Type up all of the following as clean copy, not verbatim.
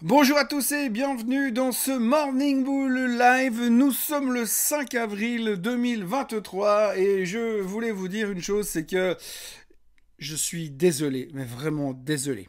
Bonjour à tous et bienvenue dans ce Morning Bull Live. Nous sommes le 5 avril 2023 et je voulais vous dire une chose, c'est que je suis désolé, mais vraiment désolé.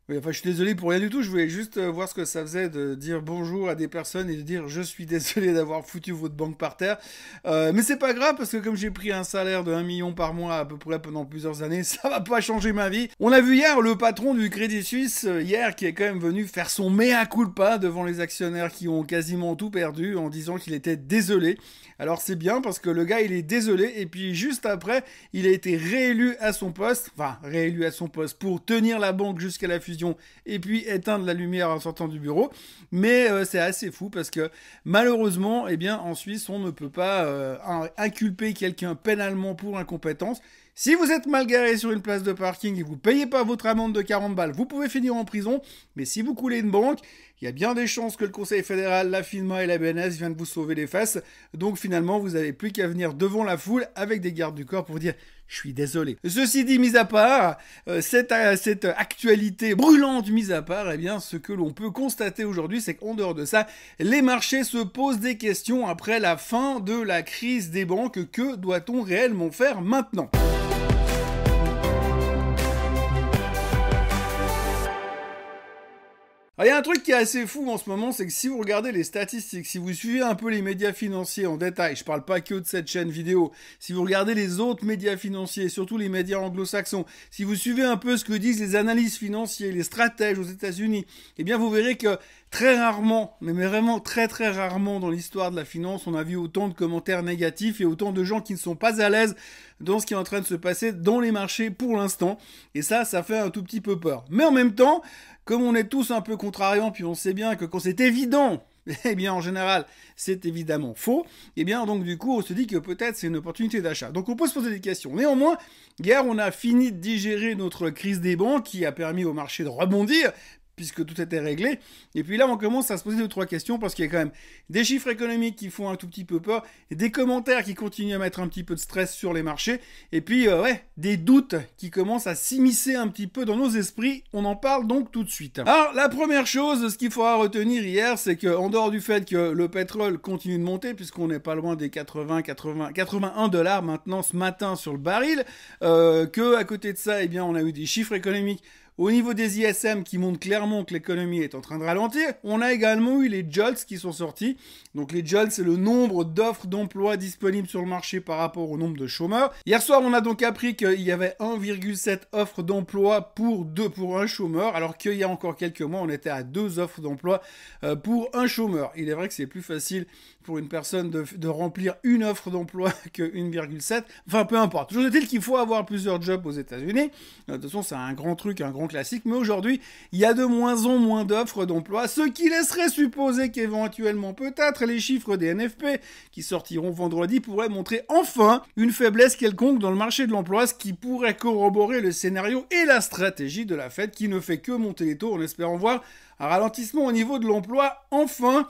Oui, enfin, je suis désolé pour rien du tout. Je voulais juste voir ce que ça faisait de dire bonjour à des personnes et de dire je suis désolé d'avoir foutu votre banque par terre. Mais c'est pas grave parce que comme j'ai pris un salaire de 1 million par mois à peu près pendant plusieurs années, ça va pas changer ma vie. On a vu hier le patron du Crédit Suisse, hier, qui est quand même venu faire son mea culpa devant les actionnaires qui ont quasiment tout perdu en disant qu'il était désolé. Alors c'est bien parce que le gars il est désolé et puis juste après il a été réélu à son poste, pour tenir la banque jusqu'à la fusion et puis éteindre la lumière en sortant du bureau. Mais c'est assez fou parce que malheureusement, eh bien, en Suisse, on ne peut pas inculper quelqu'un pénalement pour incompétence. Si vous êtes mal garé sur une place de parking et vous ne payez pas votre amende de 40 balles, vous pouvez finir en prison. Mais si vous coulez une banque, il y a bien des chances que le Conseil fédéral, la FINMA et la BNS viennent vous sauver les fesses. Donc finalement, vous n'avez plus qu'à venir devant la foule avec des gardes du corps pour dire « je suis désolé ». Ceci dit, mis à part, cette actualité brûlante mise à part, eh bien, ce que l'on peut constater aujourd'hui, c'est qu'en dehors de ça, les marchés se posent des questions après la fin de la crise des banques. Que doit-on réellement faire maintenant ? Alors, il y a un truc qui est assez fou en ce moment, c'est que si vous regardez les statistiques, si vous suivez un peu les médias financiers en détail, je parle pas que de cette chaîne vidéo, si vous regardez les autres médias financiers, surtout les médias anglo-saxons, si vous suivez un peu ce que disent les analystes financiers, les stratèges aux États-Unis, eh bien vous verrez que très rarement, mais vraiment très très rarement dans l'histoire de la finance, on a vu autant de commentaires négatifs et autant de gens qui ne sont pas à l'aise dans ce qui est en train de se passer dans les marchés pour l'instant. Et ça fait un tout petit peu peur. Mais en même temps, comme on est tous un peu contrariants, puis on sait bien que quand c'est évident, eh bien en général, c'est évidemment faux, eh bien donc du coup on se dit que peut-être c'est une opportunité d'achat. Donc on peut se poser des questions. Néanmoins, hier on a fini de digérer notre crise des banques qui a permis au marché de rebondir, puisque tout était réglé. Et puis là, on commence à se poser 2-3 questions, parce qu'il y a quand même des chiffres économiques qui font un tout petit peu peur, et des commentaires qui continuent à mettre un petit peu de stress sur les marchés, et puis, des doutes qui commencent à s'immiscer un petit peu dans nos esprits. On en parle donc tout de suite. Alors, la première chose, ce qu'il faudra retenir hier, c'est qu'en dehors du fait que le pétrole continue de monter, puisqu'on n'est pas loin des 81 dollars maintenant ce matin sur le baril, que à côté de ça, eh bien, on a eu des chiffres économiques au niveau des ISM qui montrent clairement que l'économie est en train de ralentir. On a également eu les JOLTS qui sont sortis. Donc les JOLTS, c'est le nombre d'offres d'emploi disponibles sur le marché par rapport au nombre de chômeurs. Hier soir, on a donc appris qu'il y avait 1,7 offres d'emploi pour un chômeur, alors qu'il y a encore quelques mois, on était à 2 offres d'emploi pour un chômeur. Il est vrai que c'est plus facile pour une personne de remplir une offre d'emploi que 1,7. Enfin, peu importe. Toujours est-il qu'il faut avoir plusieurs jobs aux États-Unis. De toute façon, c'est un grand truc, un grand classique. Mais aujourd'hui, il y a de moins en moins d'offres d'emploi, ce qui laisserait supposer qu'éventuellement, peut-être, les chiffres des NFP qui sortiront vendredi pourraient montrer enfin une faiblesse quelconque dans le marché de l'emploi, ce qui pourrait corroborer le scénario et la stratégie de la Fed qui ne fait que monter les taux en espérant voir un ralentissement au niveau de l'emploi, enfin,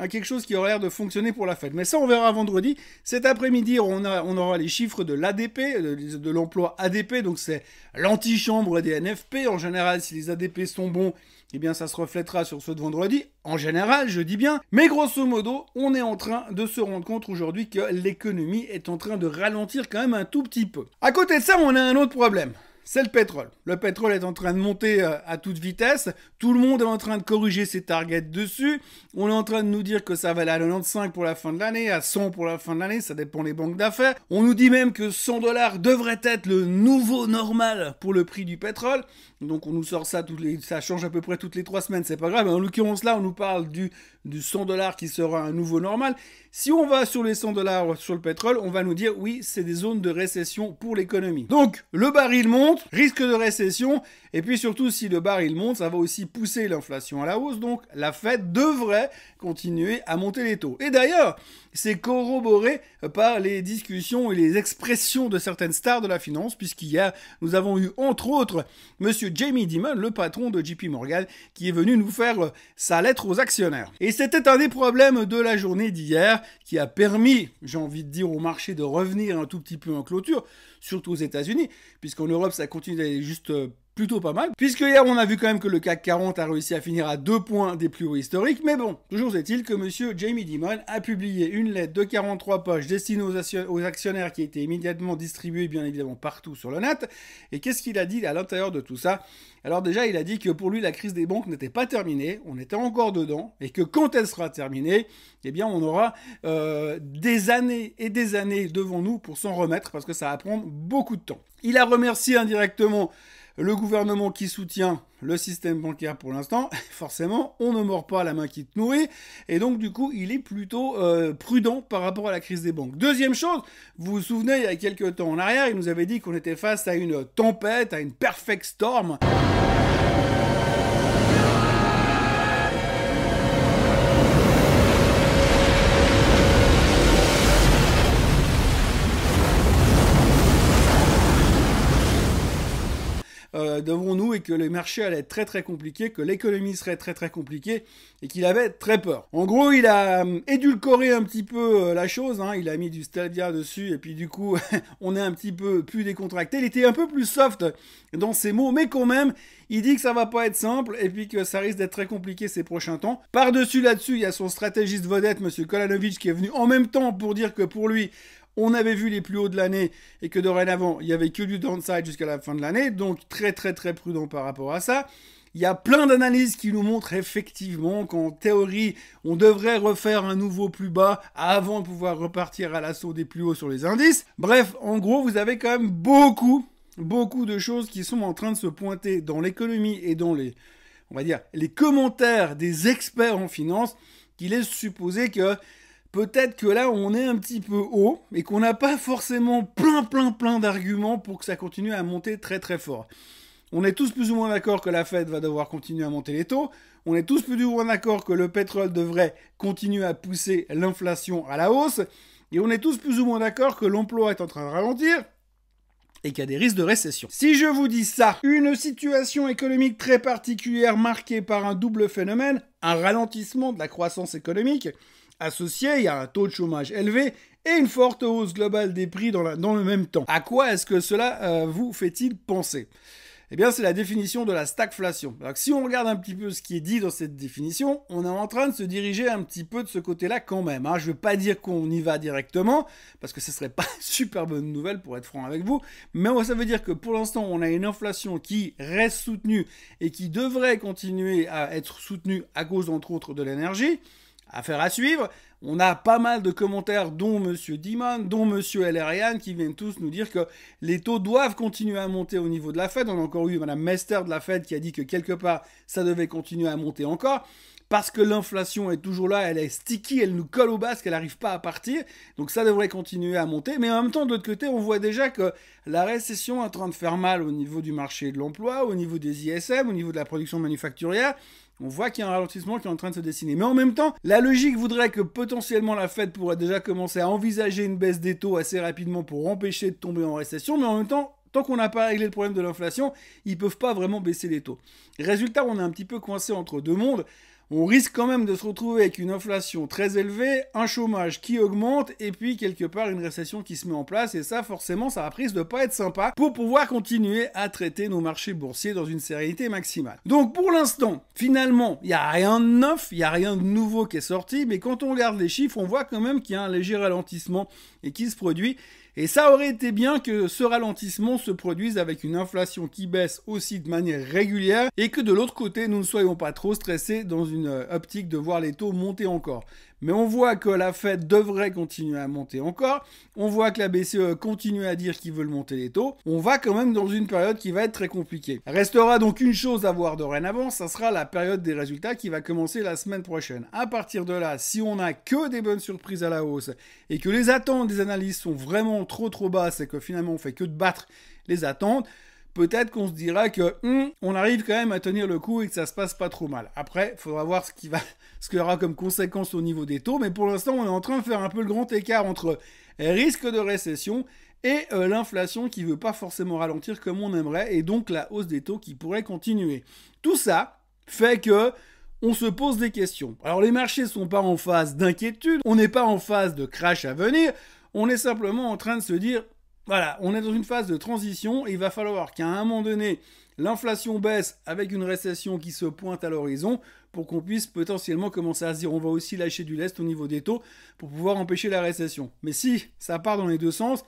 quelque chose qui aurait l'air de fonctionner pour la Fed. Mais ça, on verra vendredi. Cet après-midi, on aura les chiffres de l'ADP, de l'emploi ADP, donc c'est l'antichambre des NFP. En général, si les ADP sont bons, eh bien ça se reflètera sur ceux de vendredi. En général, je dis bien. Mais grosso modo, on est en train de se rendre compte aujourd'hui que l'économie est en train de ralentir quand même un tout petit peu. À côté de ça, on a un autre problème. C'est le pétrole. Le pétrole est en train de monter à toute vitesse. Tout le monde est en train de corriger ses targets dessus. On est en train de nous dire que ça va aller à 95 pour la fin de l'année, à 100 pour la fin de l'année. Ça dépend des banques d'affaires. On nous dit même que 100 dollars devrait être le nouveau normal pour le prix du pétrole. Donc on nous sort ça ça change à peu près toutes les 3 semaines. C'est pas grave. En l'occurrence là, on nous parle du 100 dollars qui sera un nouveau normal. Si on va sur les 100 dollars sur le pétrole, on va nous dire oui, c'est des zones de récession pour l'économie. Donc le baril monte, risque de récession, et puis surtout si le baril monte, ça va aussi pousser l'inflation à la hausse, donc la Fed devrait continuer à monter les taux. Et d'ailleurs, c'est corroboré par les discussions et les expressions de certaines stars de la finance, puisqu'hier, nous avons eu entre autres monsieur Jamie Dimon, le patron de JP Morgan, qui est venu nous faire sa lettre aux actionnaires. Et c'était un des problèmes de la journée d'hier, qui a permis, j'ai envie de dire, au marché de revenir un tout petit peu en clôture, surtout aux États-Unis, puisqu'en Europe, ça continue d'aller juste plutôt pas mal, puisque hier on a vu quand même que le CAC 40 a réussi à finir à 2 points des plus hauts historiques, mais bon, toujours est-il que monsieur Jamie Dimon a publié une lettre de 43 pages destinée aux actionnaires qui a été immédiatement distribuée bien évidemment partout sur le net, et qu'est-ce qu'il a dit à l'intérieur de tout ça? Alors déjà, il a dit que pour lui, la crise des banques n'était pas terminée, on était encore dedans, et que quand elle sera terminée, eh bien on aura des années et des années devant nous pour s'en remettre, parce que ça va prendre beaucoup de temps. Il a remercié indirectement le gouvernement qui soutient le système bancaire pour l'instant. Forcément, on ne mord pas la main qui te nourrit. Et donc, du coup, il est plutôt prudent par rapport à la crise des banques. Deuxième chose, vous vous souvenez, il y a quelques temps en arrière, il nous avait dit qu'on était face à une tempête, à une perfect storm. Devant nous et que les marchés allaient être très très compliqués, que l'économie serait très très compliquée et qu'il avait très peur. En gros, il a édulcoré un petit peu la chose, hein, il a mis du stevia dessus et puis du coup, on est un petit peu plus décontracté. Il était un peu plus soft dans ses mots, mais quand même, il dit que ça va pas être simple et puis que ça risque d'être très compliqué ces prochains temps. Par-dessus là-dessus, il y a son stratégiste vedette, monsieur Kolanovic, qui est venu en même temps pour dire que pour lui, on avait vu les plus hauts de l'année et que dorénavant, il n'y avait que du downside jusqu'à la fin de l'année, donc très très très prudent par rapport à ça. Il y a plein d'analyses qui nous montrent effectivement qu'en théorie, on devrait refaire un nouveau plus bas avant de pouvoir repartir à l'assaut des plus hauts sur les indices. Bref, en gros, vous avez quand même beaucoup de choses qui sont en train de se pointer dans l'économie et dans on va dire, les commentaires des experts en finance qui laissent supposer que peut-être que là, on est un petit peu haut et qu'on n'a pas forcément plein d'arguments pour que ça continue à monter très très fort. On est tous plus ou moins d'accord que la Fed va devoir continuer à monter les taux. On est tous plus ou moins d'accord que le pétrole devrait continuer à pousser l'inflation à la hausse. Et on est tous plus ou moins d'accord que l'emploi est en train de ralentir et qu'il y a des risques de récession. Si je vous dis ça, une situation économique très particulière marquée par un double phénomène, un ralentissement de la croissance économique, associé à un taux de chômage élevé et une forte hausse globale des prix dans le même temps. À quoi est-ce que cela vous fait-il penser ? Eh bien, c'est la définition de la stagflation. Alors, si on regarde un petit peu ce qui est dit dans cette définition, on est en train de se diriger un petit peu de ce côté-là quand même. Je ne veux pas dire qu'on y va directement, parce que ce serait pas une super bonne nouvelle pour être franc avec vous, mais ça veut dire que pour l'instant, on a une inflation qui reste soutenue et qui devrait continuer à être soutenue à cause, entre autres, de l'énergie. Affaire à suivre. On a pas mal de commentaires, dont monsieur Dimon, dont monsieur Elerian, qui viennent tous nous dire que les taux doivent continuer à monter au niveau de la Fed. On a encore eu madame Mester de la Fed qui a dit que quelque part, ça devait continuer à monter encore. Parce que l'inflation est toujours là, elle est sticky, elle nous colle au basque, elle n'arrive pas à partir. Donc ça devrait continuer à monter. Mais en même temps, de l'autre côté, on voit déjà que la récession est en train de faire mal au niveau du marché de l'emploi, au niveau des ISM, au niveau de la production manufacturière. On voit qu'il y a un ralentissement qui est en train de se dessiner. Mais en même temps, la logique voudrait que potentiellement la Fed pourrait déjà commencer à envisager une baisse des taux assez rapidement pour empêcher de tomber en récession. Mais en même temps, tant qu'on n'a pas réglé le problème de l'inflation, ils ne peuvent pas vraiment baisser les taux. Résultat, on est un petit peu coincé entre deux mondes. On risque quand même de se retrouver avec une inflation très élevée, un chômage qui augmente et puis quelque part une récession qui se met en place. Et ça, forcément, ça risque de pas être sympa pour pouvoir continuer à traiter nos marchés boursiers dans une sérénité maximale. Donc pour l'instant, finalement, il n'y a rien de neuf, il n'y a rien de nouveau qui est sorti. Mais quand on regarde les chiffres, on voit quand même qu'il y a un léger ralentissement et qui se produit. Et ça aurait été bien que ce ralentissement se produise avec une inflation qui baisse aussi de manière régulière et que de l'autre côté, nous ne soyons pas trop stressés dans une optique de voir les taux monter encore. Mais on voit que la Fed devrait continuer à monter encore. On voit que la BCE continue à dire qu'ils veulent monter les taux. On va quand même dans une période qui va être très compliquée. Restera donc une chose à voir dorénavant, ça sera la période des résultats qui va commencer la semaine prochaine. À partir de là, si on n'a que des bonnes surprises à la hausse et que les attentes des analystes sont vraiment trop basses et que finalement on fait que de battre les attentes, peut-être qu'on se dira que on arrive quand même à tenir le coup et que ça se passe pas trop mal. Après, il faudra voir ce qu'il y aura comme conséquence au niveau des taux, mais pour l'instant, on est en train de faire un peu le grand écart entre risque de récession et l'inflation qui veut pas forcément ralentir comme on aimerait, et donc la hausse des taux qui pourrait continuer. Tout ça fait que on se pose des questions. Alors les marchés sont pas en phase d'inquiétude, on n'est pas en phase de crash à venir, on est simplement en train de se dire voilà, on est dans une phase de transition et il va falloir qu'à un moment donné, l'inflation baisse avec une récession qui se pointe à l'horizon pour qu'on puisse potentiellement commencer à se dire on va aussi lâcher du lest au niveau des taux pour pouvoir empêcher la récession. Mais si ça part dans les deux sens,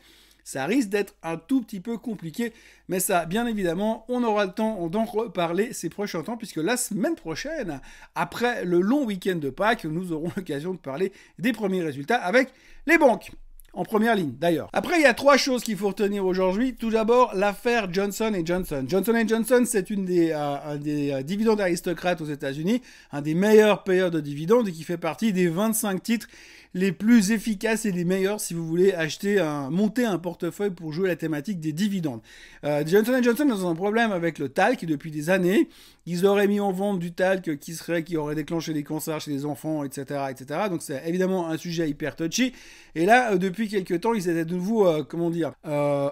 ça risque d'être un tout petit peu compliqué, mais ça, bien évidemment, on aura le temps d'en reparler ces prochains temps, puisque la semaine prochaine, après le long week-end de Pâques, nous aurons l'occasion de parler des premiers résultats avec les banques. En première ligne, d'ailleurs. Après, il y a 3 choses qu'il faut retenir aujourd'hui. Tout d'abord, l'affaire Johnson & Johnson. Johnson & Johnson, c'est un des dividendes aristocrates aux États-Unis, un des meilleurs payeurs de dividendes et qui fait partie des 25 titres les plus efficaces et les meilleurs si vous voulez monter un portefeuille pour jouer la thématique des dividendes. Johnson & Johnson ont un problème avec le talc depuis des années. Ils auraient mis en vente du talc qui aurait déclenché des cancers chez les enfants, etc., etc. Donc c'est évidemment un sujet hyper touchy. Et là, depuis quelques temps, ils étaient de nouveau,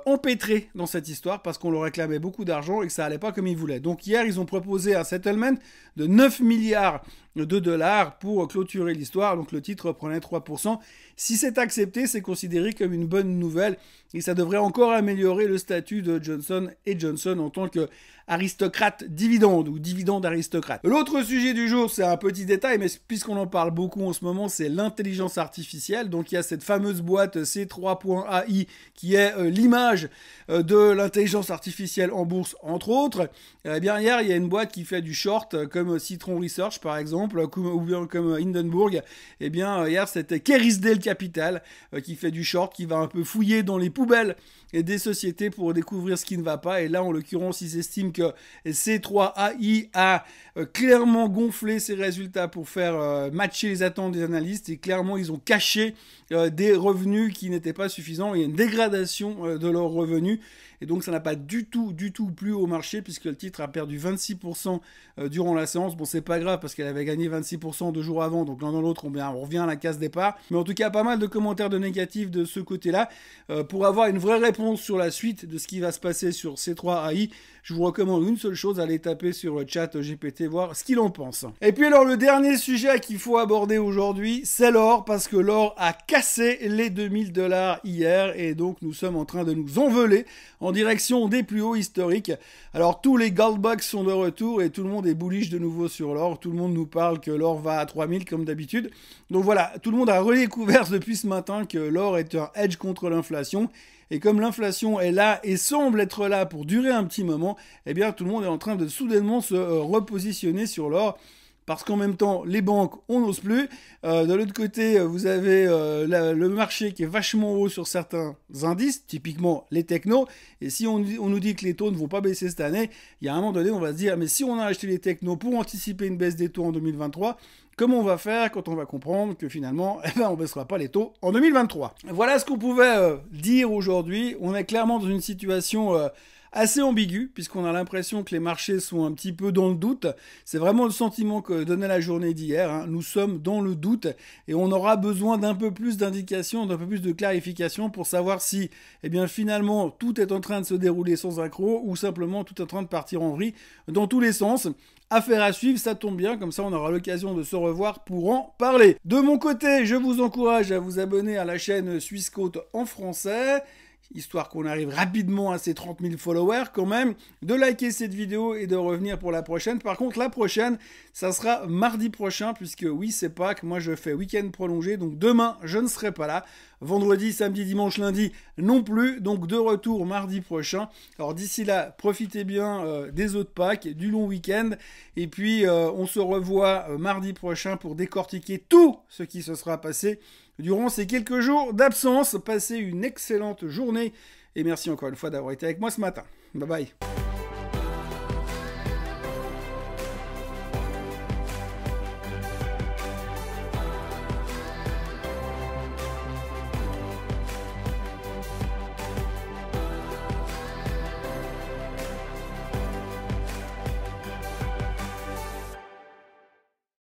empêtrés dans cette histoire parce qu'on leur réclamait beaucoup d'argent et que ça allait pas comme ils voulaient. Donc hier, ils ont proposé un settlement de 9 milliards de dollars pour clôturer l'histoire. Donc le titre prenait 3%. Si c'est accepté, c'est considéré comme une bonne nouvelle et ça devrait encore améliorer le statut de Johnson & Johnson en tant que aristocrate dividende ou dividende aristocrate. L'autre sujet du jour, c'est un petit détail, mais puisqu'on en parle beaucoup en ce moment, c'est l'intelligence artificielle. Donc il y a cette fameuse boîte C3.ai qui est l'image de l'intelligence artificielle en bourse, entre autres. Eh bien hier, il y a une boîte qui fait du short, comme Citron Research par exemple, ou bien comme Hindenburg. Eh bien hier, c'était Kerrisdale Capital qui fait du short, qui va un peu fouiller dans les poubelles et des sociétés pour découvrir ce qui ne va pas. Et là, en l'occurrence, ils estiment que C3AI a clairement gonflé ses résultats pour faire matcher les attentes des analystes. Et clairement, ils ont caché des revenus qui n'étaient pas suffisants. Il y a une dégradation de leurs revenus. Et donc, ça n'a pas du tout plu au marché puisque le titre a perdu 26% durant la séance. Bon, c'est pas grave parce qu'elle avait gagné 26% 2 jours avant. Donc, l'un dans l'autre, on revient à la case départ. Mais en tout cas, pas mal de commentaires de négatifs de ce côté-là. Pour avoir une vraie réponse sur la suite de ce qui va se passer sur C3AI, je vous recommande une seule chose, allez taper sur le chat GPT, voir ce qu'il en pense. Et puis alors, le dernier sujet qu'il faut aborder aujourd'hui, c'est l'or, parce que l'or a cassé les 2000 $ hier, et donc nous sommes en train de nous envoler en direction des plus hauts historiques. Alors tous les gold bugs sont de retour, et tout le monde est bullish de nouveau sur l'or. Tout le monde nous parle que l'or va à 3000 comme d'habitude. Donc voilà, tout le monde a redécouvert depuis ce matin que l'or est un hedge contre l'inflation. Et comme l'inflation est là et semble être là pour durer un petit moment, eh bien tout le monde est en train de soudainement se repositionner sur l'or. Parce qu'en même temps, les banques, on n'ose plus. De l'autre côté, vous avez le marché qui est vachement haut sur certains indices, typiquement les technos. Et si on nous dit que les taux ne vont pas baisser cette année, il y a un moment donné, on va se dire, mais si on a acheté les technos pour anticiper une baisse des taux en 2023, comment on va faire quand on va comprendre que finalement, on ne baissera pas les taux en 2023 ? Voilà ce qu'on pouvait dire aujourd'hui. On est clairement dans une situation assez ambigu, puisqu'on a l'impression que les marchés sont un petit peu dans le doute. C'est vraiment le sentiment que donnait la journée d'hier. Hein. Nous sommes dans le doute et on aura besoin d'un peu plus d'indications, d'un peu plus de clarification pour savoir si, eh bien, finalement, tout est en train de se dérouler sans accroc ou simplement tout est en train de partir en vrille dans tous les sens. Affaire à suivre, ça tombe bien, comme ça on aura l'occasion de se revoir pour en parler. De mon côté, je vous encourage à vous abonner à la chaîne Swissquote en français, histoire qu'on arrive rapidement à ces 30 000 followers quand même, de liker cette vidéo et de revenir pour la prochaine. Par contre, la prochaine, ça sera mardi prochain, puisque oui, c'est Pâques, moi je fais week-end prolongé, donc demain, je ne serai pas là. Vendredi, samedi, dimanche, lundi, non plus, donc de retour mardi prochain. Alors d'ici là, profitez bien des autres Pâques, du long week-end, et puis on se revoit mardi prochain pour décortiquer tout ce qui se sera passé durant ces quelques jours d'absence. Passez une excellente journée et merci encore une fois d'avoir été avec moi ce matin. Bye bye.